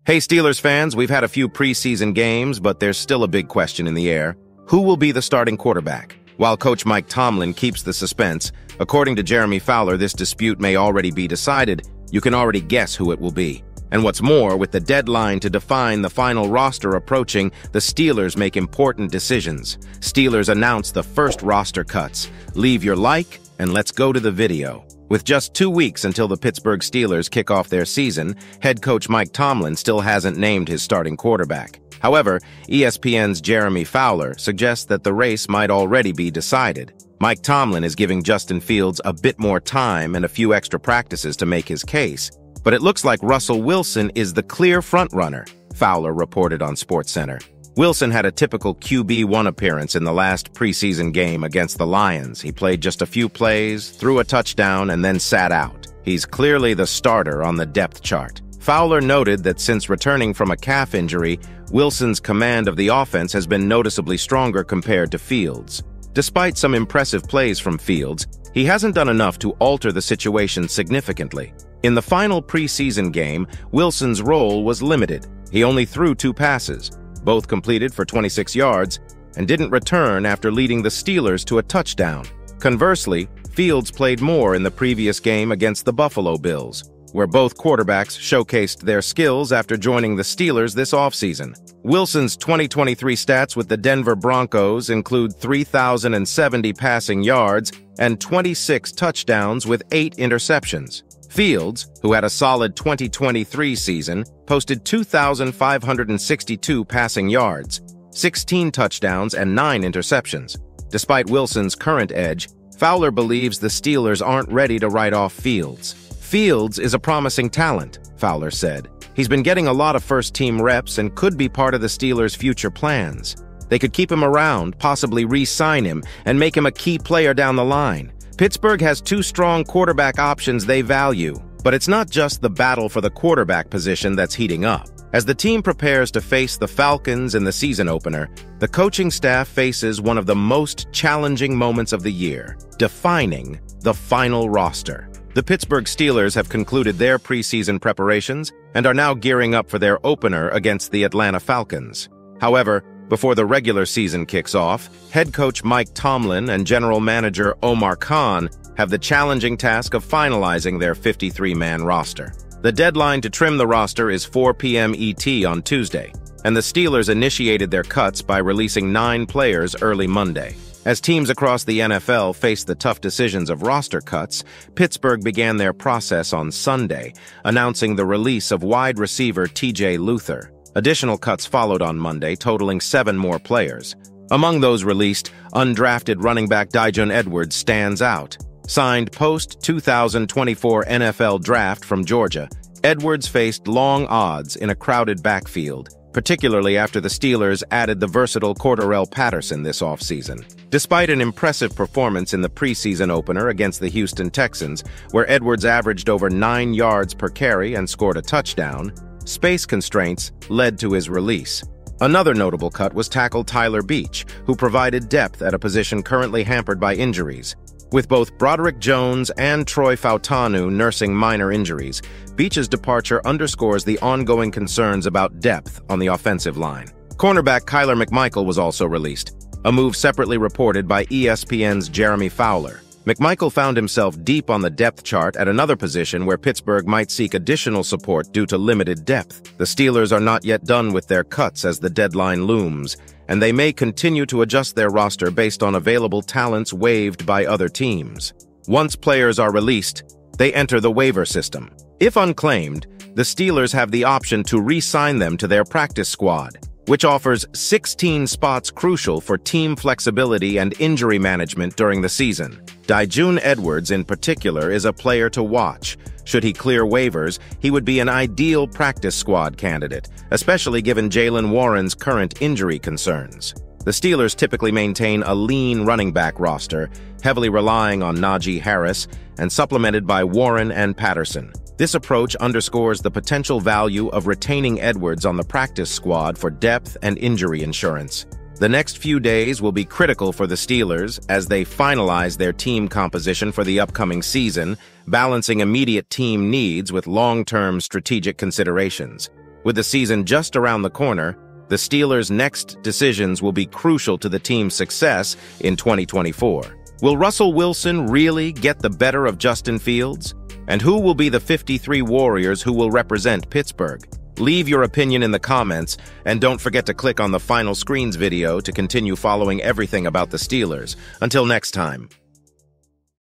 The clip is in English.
Hey Steelers fans, we've had a few preseason games, but there's still a big question in the air. Who will be the starting quarterback? While coach Mike Tomlin keeps the suspense, according to Jeremy Fowler, this dispute may already be decided. You can already guess who it will be. And what's more, with the deadline to define the final roster approaching, the Steelers make important decisions. Steelers announce the first roster cuts. Leave your like, and let's go to the video. With just 2 weeks until the Pittsburgh Steelers kick off their season, head coach Mike Tomlin still hasn't named his starting quarterback. However, ESPN's Jeremy Fowler suggests that the race might already be decided. Mike Tomlin is giving Justin Fields a bit more time and a few extra practices to make his case. But it looks like Russell Wilson is the clear frontrunner, Fowler reported on SportsCenter. Wilson had a typical QB1 appearance in the last preseason game against the Lions. He played just a few plays, threw a touchdown, and then sat out. He's clearly the starter on the depth chart. Fowler noted that since returning from a calf injury, Wilson's command of the offense has been noticeably stronger compared to Fields. Despite some impressive plays from Fields, he hasn't done enough to alter the situation significantly. In the final preseason game, Wilson's role was limited. He only threw 2 passes, both completed for 26 yards, and didn't return after leading the Steelers to a touchdown. Conversely, Fields played more in the previous game against the Buffalo Bills, where both quarterbacks showcased their skills after joining the Steelers this offseason. Wilson's 2023 stats with the Denver Broncos include 3,070 passing yards and 26 touchdowns with 8 interceptions. Fields, who had a solid 2023 season, posted 2,562 passing yards, 16 touchdowns, and 9 interceptions. Despite Wilson's current edge, Fowler believes the Steelers aren't ready to write off Fields. Fields is a promising talent, Fowler said. He's been getting a lot of first-team reps and could be part of the Steelers' future plans. They could keep him around, possibly re-sign him, and make him a key player down the line. Pittsburgh has 2 strong quarterback options they value, but it's not just the battle for the quarterback position that's heating up. As the team prepares to face the Falcons in the season opener, the coaching staff faces one of the most challenging moments of the year, defining the final roster. The Pittsburgh Steelers have concluded their preseason preparations and are now gearing up for their opener against the Atlanta Falcons. However, before the regular season kicks off, head coach Mike Tomlin and general manager Omar Khan have the challenging task of finalizing their 53-man roster. The deadline to trim the roster is 4 p.m. ET on Tuesday, and the Steelers initiated their cuts by releasing 9 players early Monday. As teams across the NFL face the tough decisions of roster cuts, Pittsburgh began their process on Sunday, announcing the release of wide receiver T.J. Luther. Additional cuts followed on Monday, totaling 7 more players. Among those released, undrafted running back Daijun Edwards stands out. Signed post-2024 NFL draft from Georgia, Edwards faced long odds in a crowded backfield, particularly after the Steelers added the versatile Cordarrelle Patterson this offseason. Despite an impressive performance in the preseason opener against the Houston Texans, where Edwards averaged over 9 yards per carry and scored a touchdown, space constraints led to his release. Another notable cut was tackle Tyler Beach, who provided depth at a position currently hampered by injuries. With both Broderick Jones and Troy Fautanu nursing minor injuries, Beach's departure underscores the ongoing concerns about depth on the offensive line. Cornerback Kyler McMichael was also released, a move separately reported by ESPN's Jeremy Fowler. McMichael found himself deep on the depth chart at another position where Pittsburgh might seek additional support due to limited depth. The Steelers are not yet done with their cuts as the deadline looms, and they may continue to adjust their roster based on available talents waived by other teams. Once players are released, they enter the waiver system. If unclaimed, the Steelers have the option to re-sign them to their practice squad, which offers 16 spots crucial for team flexibility and injury management during the season. Daijun Edwards, in particular, is a player to watch. Should he clear waivers, he would be an ideal practice squad candidate, especially given Jaylen Warren's current injury concerns. The Steelers typically maintain a lean running back roster, heavily relying on Najee Harris and supplemented by Warren and Patterson. This approach underscores the potential value of retaining Edwards on the practice squad for depth and injury insurance. The next few days will be critical for the Steelers as they finalize their team composition for the upcoming season, balancing immediate team needs with long-term strategic considerations. With the season just around the corner, the Steelers' next decisions will be crucial to the team's success in 2024. Will Russell Wilson really get the better of Justin Fields? And who will be the 53 Warriors who will represent Pittsburgh? Leave your opinion in the comments, and don't forget to click on the Final Screens video to continue following everything about the Steelers. Until next time.